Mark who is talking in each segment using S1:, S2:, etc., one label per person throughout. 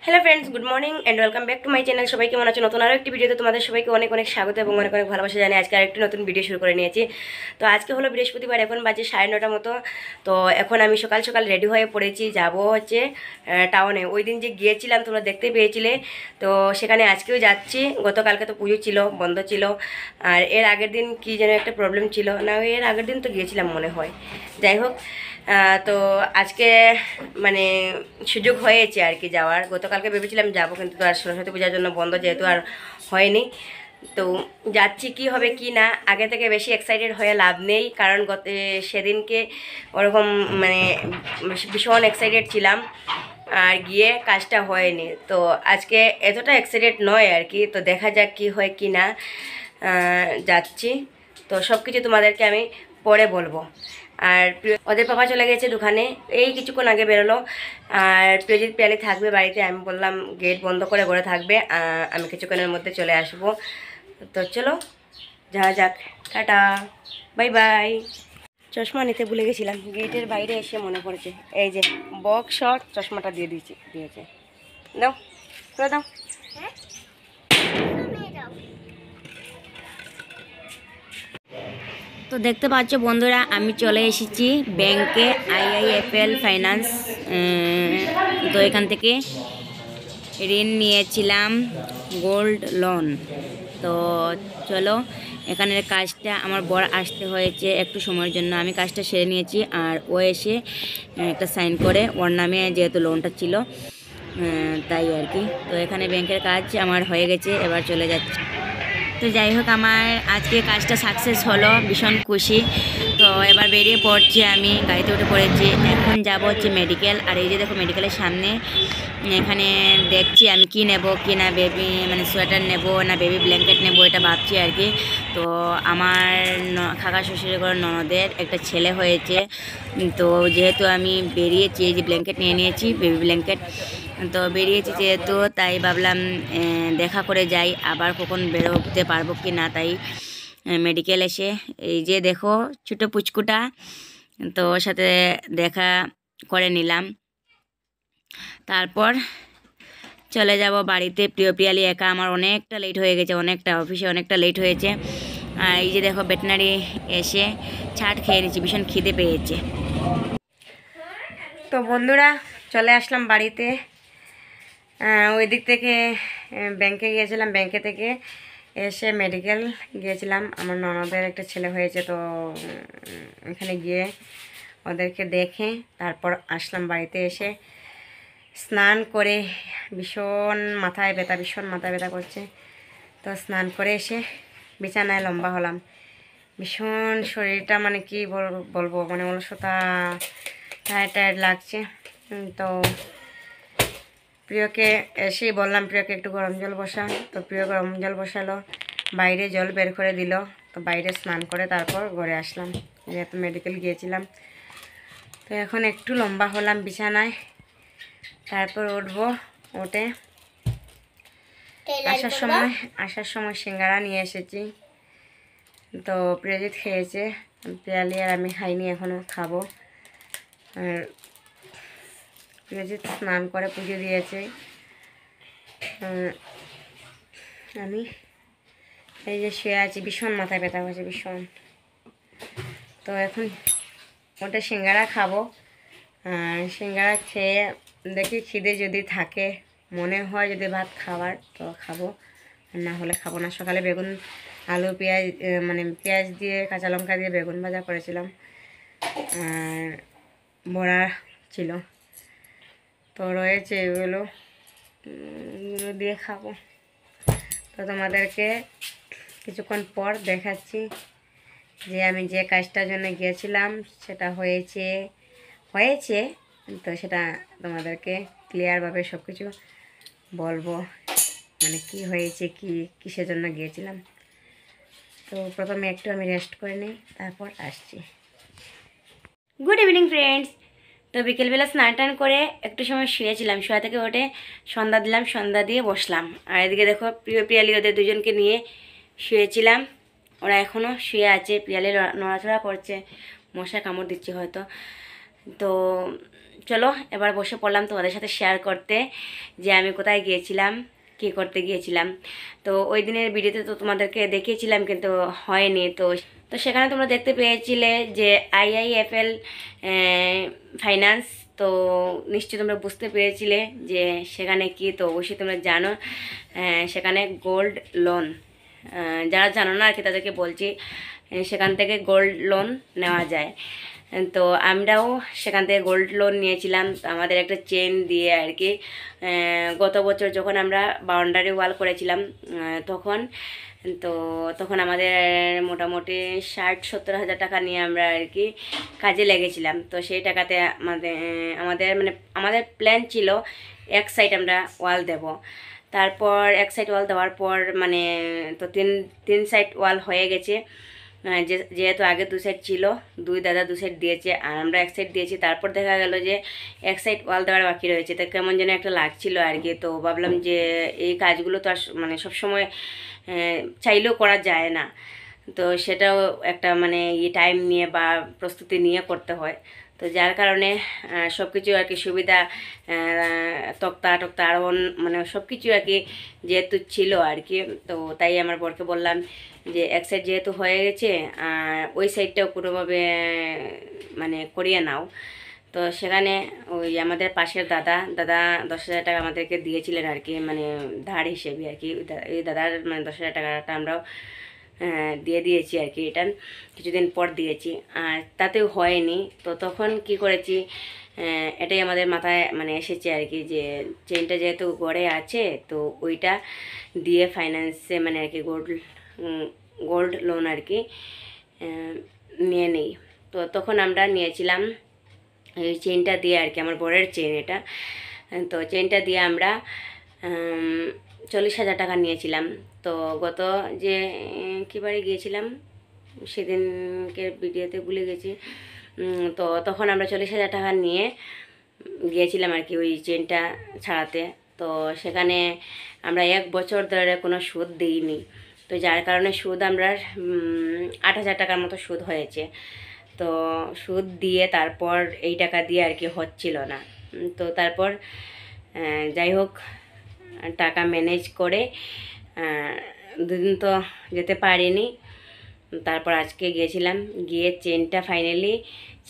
S1: Hello friends, good morning and welcome back to my channel. সবাই কেমন আছো? নতুন আরও একটি ভিডিওতে তোমাদের সবাইকে অনেক অনেক স্বাগত এবং অনেক অনেক ভালোবাসা জানি। আজকে আরেকটি নতুন ভিডিও শুরু করে নিয়েছি। তো আজকে হলো বৃহস্পতিবার, এখন বাজে 9:30 মতো। তো এখন আমি সকাল সকাল রেডি হয়ে পড়েছি, যাব হচ্ছে টাউনে। ওই দিন যে গিয়েছিলাম তোমরা দেখতে পেয়েছিলে, তো সেখানে আজকেও যাচ্ছি। গতকালকে তো পুজো ছিল, বন্ধ ছিল। আর এর আগের দিন কি যেন একটা প্রবলেম ছিল না, এর আগের দিন তো গিয়েছিলাম মনে হয়। যাই হোক, তো আজকে মানে সুযোগ হয়েছে আর কি যাওয়ার। গতকালকে ভেবেছিলাম যাব, কিন্তু তো আর সরস্বতী পূজার জন্য বন্ধ, যেহেতু আর হয়নি। তো যাচ্ছি, কি হবে কি না, আগে থেকে বেশি এক্সাইটেড হয়ে লাভ নেই, কারণ সেদিনকে ওরকম মানে ভীষণ এক্সাইটেড ছিলাম আর গিয়ে কাজটা হয়নি। তো আজকে এতটা এক্সাইটেড নয় আর কি। তো দেখা যাক কি হয় কি না। যাচ্ছি, তো সব কিছু তোমাদেরকে আমি পরে বলবো। আর ওদের পাপা চলে গেছে দোকানে, এই কিছুক্ষণ আগে বেরোলো। আর প্রিয়জিৎ পিয়ালি থাকবে বাড়িতে, আমি বললাম গেট বন্ধ করে ঘরে থাকবে, আমি কিছুক্ষণের মধ্যে চলে আসব। তো চলো যাওয়া যাক, টাটা, বাই বাই। চশমা নিতে ভুলে গেছিলাম, গেটের বাইরে এসে মনে পড়েছে। এই যে বক্স শট, চশমাটা দিয়েছে। দাও, করে দাও। তো দেখতে পাচ্ছ বন্ধুরা, আমি চলে এসেছি ব্যাংকে, IIFL ফাইন্যান্স। তো এখান থেকে ঋণ নিয়েছিলাম, গোল্ড লোন। তো চলো, এখানের কাজটা আমার বর আসতে হয়েছে একটু সময়ের জন্য, আমি কাজটা সেরে নিয়েছি। আর ও এসে একটা সাইন করে, ওর নামে যেহেতু লোনটা ছিল, তাই আর কি। তো এখানে ব্যাংকের কাজ আমার হয়ে গেছে, এবার চলে যাচ্ছি। তো যাই হোক, আমার আজকে কাজটা সাকসেস হলো, ভীষণ খুশি। তো এবার বেরিয়ে পড়ছি, আমি গাড়িতে উঠে পড়েছি। এখন যাব হচ্ছে মেডিকেল। আর এই যে দেখো, মেডিকেলের সামনে এখানে দেখছি আমি কি নেব কি না, বেবি মানে সোয়েটার নেব না বেবি ব্ল্যাঙ্কেট নেব, এটা ভাবছি আর কি। তো আমার কাকা শ্বশুরের ঘর ননদের একটা ছেলে হয়েছে। তো যেহেতু আমি বেরিয়েছি, এই যে ব্ল্যাঙ্কেট নিয়ে নিয়েছি, বেবি ব্ল্যাঙ্কেট। তো বেরিয়েছি যেহেতু, তাই ভাবলাম দেখা করে যাই, আবার কখন বেরোতে পারবো কি না। তাই মেডিকেল এসে এই যে দেখো ছোটো পুচকুটা, তো ওর সাথে দেখা করে নিলাম। তারপর চলে যাব বাড়িতে। পিয়ালি একা, আমার অনেকটা লেট হয়ে গেছে, অফিসে অনেকটা লেট হয়েছে। আর এই যে দেখো ভেটেরিনারি এসে ছাট খেয়ে নিচ্ছি, ভীষণ খিদে পেয়েছে। তো বন্ধুরা, চলে আসলাম বাড়িতে। ওই দিক থেকে ব্যাংকে গিয়েছিলাম, ব্যাংকে থেকে এসে মেডিকেল গিয়েছিলাম। আমার ননদের একটা ছেলে হয়েছে, তো এখানে গিয়ে ওদেরকে দেখে তারপর আসলাম বাড়িতে। এসে স্নান করে ভীষণ মাথায় ব্যথা করছে। তো স্নান করে এসে বিছানায় লম্বা হলাম। ভীষণ শরীরটা মানে কি বলবো, মানে অলসতা, টায়ার্ড লাগছে। তো প্রিয়কে এসেই বললাম প্রিয়কে একটু গরম জল বসা। তো প্রিয় গরম জল বসালো, বাইরে জল বের করে দিল। তো বাইরে স্নান করে তারপর ঘরে আসলাম, যেহেতু মেডিকেল গিয়েছিলাম। তো এখন একটু লম্বা হলাম বিছানায়, তারপর উঠবো। উঠে আসার সময় সিঙ্গারা নিয়ে এসেছি। তো প্রিয়জিৎ খেয়েছে, পিয়ালি আর আমি খাইনি, এখনও খাবো। আর প্রিয়জিৎ স্নান করে পুজো দিয়েছে। আমি এই যে শুয়ে আছি, ভীষণ মাথায় ব্যথা হয়েছে, ভীষণ। তো এখন ওটা সিঙ্গারা খাবো। সিঙ্গারা খেয়ে দেখি খিদে যদি থাকে, মনে হয় যদি ভাত খাবার, তো খাবো, না হলে খাবো না। সকালে বেগুন আলু পেঁয়াজ মানে পেঁয়াজ দিয়ে কাঁচা লঙ্কা দিয়ে বেগুন ভাজা করেছিলাম, আর বড়া ছিল, তো রয়েছে এগুলো দিয়ে খাবো। তো তোমাদেরকে কিছুক্ষণ পর দেখাচ্ছি যে আমি যে কাজটার জন্য গিয়েছিলাম সেটা হয়েছে। তো সেটা তোমাদেরকে ক্লিয়ারভাবে সব কিছু বলবো, মানে কি হয়েছে, কিসের জন্য গিয়েছিলাম। তো প্রথমে একটু আমি রেস্ট করে নিই, তারপর আসছি। Good evening friends. তো বিকেলবেলা স্নান টান করে একটু সময় শুয়েছিলাম, শোয়া থেকে উঠে সন্ধ্যা দিলাম, সন্ধ্যা দিয়ে বসলাম। আর এদিকে দেখো পিয়ালি ওদের দুজনকে নিয়ে শুয়েছিলাম, ওরা এখনও শুয়ে আছে। পিয়ালি নড়াচড়া করছে, মশা কামড় দিচ্ছে হয়তো। তো চলো এবার বসে পড়লাম তোমাদের সাথে শেয়ার করতে যে আমি কোথায় গিয়েছিলাম, কী করতে গিয়েছিলাম। তো ওই দিনের ভিডিওতে তো তোমাদেরকে দেখিয়েছিলাম কিন্তু হয়নি। তো তো সেখানে তোমরা দেখতে পেয়েছিলে যে IIFL ফাইন্যান্স। তো নিশ্চয়ই তোমরা বুঝতে পেরেছিলে যে সেখানে কি, তো অবশ্যই তোমরা জানো সেখানে গোল্ড লোন, যারা জানো না আর কি তাদেরকে বলছি, সেখান থেকে গোল্ড লোন নেওয়া যায়। তো আমরাও সেখান থেকে গোল্ড লোন নিয়েছিলাম। তো আমাদের একটা চেন দিয়ে আর কি গত বছর যখন আমরা বাউন্ডারি ওয়াল করেছিলাম তখন আমাদের মোটামুটি 60-70 হাজার টাকা নিয়ে আমরা আর কি কাজে লেগেছিলাম। তো সেই টাকাতে আমাদের প্ল্যান ছিল এক সাইড আমরা ওয়াল দেব। তারপর এক সাইড ওয়াল দেওয়ার পর তো তিন সাইড ওয়াল হয়ে গেছে। যেহেতু আগে 2 সাইড ছিল, 2 দাদা 2 সাইড দিয়েছে আর আমরা এক সাইড দিয়েছি। তারপর দেখা গেল যে এক সাইড ওয়াল দেওয়ার বাকি রয়েছে। তো কেমন যেন একটা লাগছিল আর কি। তো ভাবলাম যে এই কাজগুলো তো আর সবসময় চাইলেও করা যায় না, তো সেটাও একটা টাইম নিয়ে বা প্রস্তুতি নিয়ে করতে হয়। তো যার কারণে সব কিছু আর কি সুবিধা, তক্তা আরও সব কিছু আর কি যেহেতু ছিল আর কি। তো তাই আমার বরকে বললাম যে এক সাইড যেহেতু হয়ে গেছে ওই সাইডটাও কোনোভাবে করিয়ে নাও। তো সেখানে ওই আমাদের পাশের দাদা 10,000 টাকা আমাদেরকে দিয়েছিলেন আর কি, ধার হিসেবে আর কি। এই দাদার 10,000 টাকাটা আমরাও দিয়ে দিয়েছি আর কি, রিটার্ন কিছুদিন পর দিয়েছি। আর তাতেও হয়নি। তো তখন কি করেছি, এটাই আমাদের মাথায় এসেছে আর কি যে চেনটা যেহেতু গড়ে আছে তো ওইটা দিয়ে ফাইন্যান্সে আর কি গোল্ড লোন আর কি নিয়ে নেই। তো তখন আমরা নিয়েছিলাম এই চেনটা দিয়ে আর কি, আমার বরের চেন এটা। তো চেনটা দিয়ে আমরা 40,000 টাকা নিয়েছিলাম। তো গত যে কিবারে গিয়েছিলাম সেদিনকে ভিডিওতে ভুলে গেছি। তো তখন আমরা 40,000 টাকা নিয়ে গিয়েছিলাম আর কি ওই চেনটা ছাড়াতে। তো সেখানে আমরা 1 বছর ধরে কোনো সুদ দিইনি। তো যার কারণে সুদ আমরা 8,000 টাকার মতো সুদ হয়েছে। তো সুদ দিয়ে তারপর এই টাকা দিয়ে আর কি হচ্ছিল না। তো তারপর যাই হোক টাকা ম্যানেজ করে 2 দিন তো যেতে পারিনি। তারপর আজকে গিয়েছিলাম, গিয়ে চেনটা ফাইনালি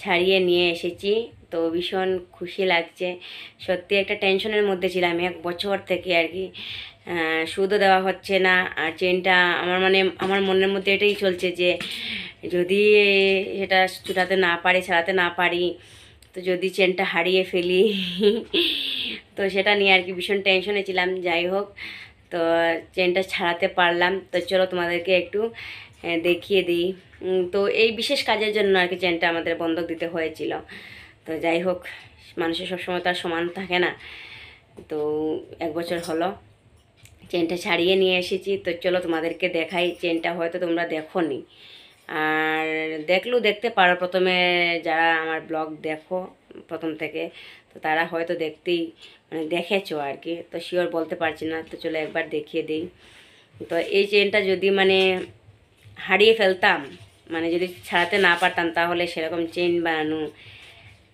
S1: ছাড়িয়ে নিয়ে এসেছি। তো ভীষণ খুশি লাগছে। সত্যি একটা টেনশনের মধ্যে ছিলাম 1 বছর থেকে আর কি, সুদও দেওয়া হচ্ছে না। আর চেনটা আমার মনের মধ্যে এটাই চলছে যে যদি সেটা ছুটাতে না পারি, ছাড়াতে না পারি, তো যদি চেনটা হারিয়ে ফেলি তো সেটা নিয়ে আর কি ভীষণ টেনশনে ছিলাম। যাই হোক তো চেনটা ছাড়াতে পারলাম। তো চলো তোমাদেরকে একটু দেখিয়ে দিই। তো এই বিশেষ কাজের জন্য আর কি চেনটা আমাদের বন্ধক দিতে হয়েছিল। তো যাই হোক মানুষের সবসময় তো আর সমান থাকে না। তো 1 বছর হলো চেনটা ছাড়িয়ে নিয়ে এসেছি। তো চলো তোমাদেরকে দেখাই। চেনটা হয়তো তোমরা দেখোনি, আর দেখলেও দেখতে পারো। প্রথমে যারা আমার ব্লগ দেখো প্রথম থেকে, তো তারা হয়তো দেখতেই দেখেছো আর কি। তো শিওর বলতে পারছি না। তো চলো একবার দেখিয়ে দিই। তো এই চেনটা যদি হারিয়ে ফেলতাম, যদি ছাড়াতে না পারতাম, তাহলে সেরকম চেন বানানো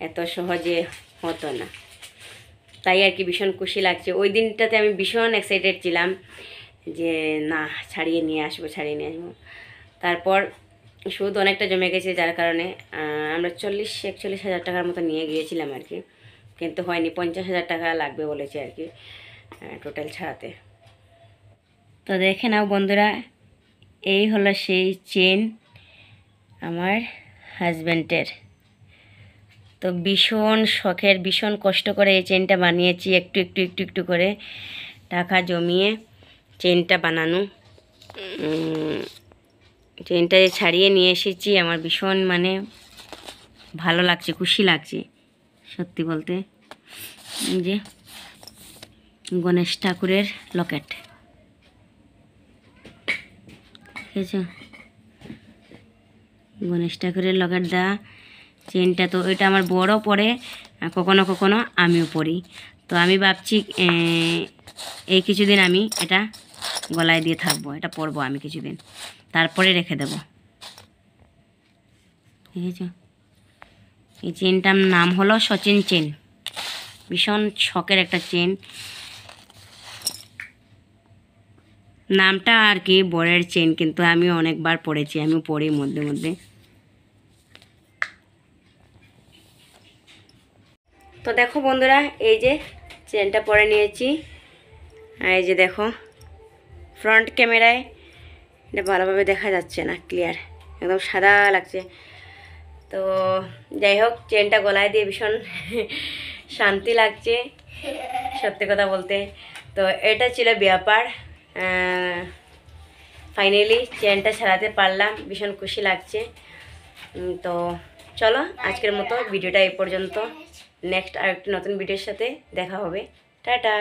S1: এত সহজে হতো না। তাই আর কি ভীষণ খুশি লাগছে। ওই দিনটাতে আমি ভীষণ এক্সাইটেড ছিলাম যে না ছাড়িয়ে নিয়ে আসবো। তারপর সুদ অনেকটা জমে গেছে, যার কারণে আমরা 40-41 হাজার টাকার মতো নিয়ে গিয়েছিলাম আর কি, কিন্তু হয়নি। 50,000 টাকা লাগবে বলেছে আর কি টোটাল ছাড়াতে। তো দেখে নাও বন্ধুরা, এই হলো সেই চেন আমার হাজব্যান্ডের। তো ভীষণ শখের, ভীষণ কষ্ট করে এই চেনটা বানিয়েছি, একটু করে টাকা জমিয়ে চেনটা বানানো। চেনটা ছাড়িয়ে নিয়ে এসেছি। আমার ভীষণ ভালো লাগছে, খুশি লাগছে সত্যি বলতে। যে গণেশ ঠাকুরের লকেট, ঠিক আছে, গণেশ ঠাকুরের লকেট দেওয়া চেনটা। তো এটা আমার বড় পরে, কখনো আমিও পরি। তো আমি ভাবছি এই কিছুদিন আমি এটা গলায় দিয়ে থাকবো, এটা পরবো আমি কিছুদিন, তারপরে রেখে দেব, ঠিক আছে। এই চেনটার নাম হলো সচিন চেন। ভীষণ শখের একটা চেন, নামটা আর কি বরের চেন, কিন্তু আমি অনেকবার পরেছি, আমিও পরি মধ্যে মধ্যে। তো দেখো বন্ধুরা, এই যে চেনটা পরে নিয়েছি, এই যে দেখো ফ্রন্ট ক্যামেরায় এটা ভালোভাবে দেখা যাচ্ছে না, ক্লিয়ার একদম সাদা লাগছে। তো যাই হোক, চেনটা গলায় দিয়ে ভীষণ শান্তি লাগছে সত্যি কথা বলতে। তো এটা ছিল ব্যাপার, ফাইনালি চেনটা ছাড়াতে পারলাম, ভীষণ খুশি লাগছে। তো চলো আজকের মতো ভিডিওটা এই পর্যন্ত, নেক্সট আরেকটি নতুন ভিডিওর সাথে দেখা হবে, টাটা।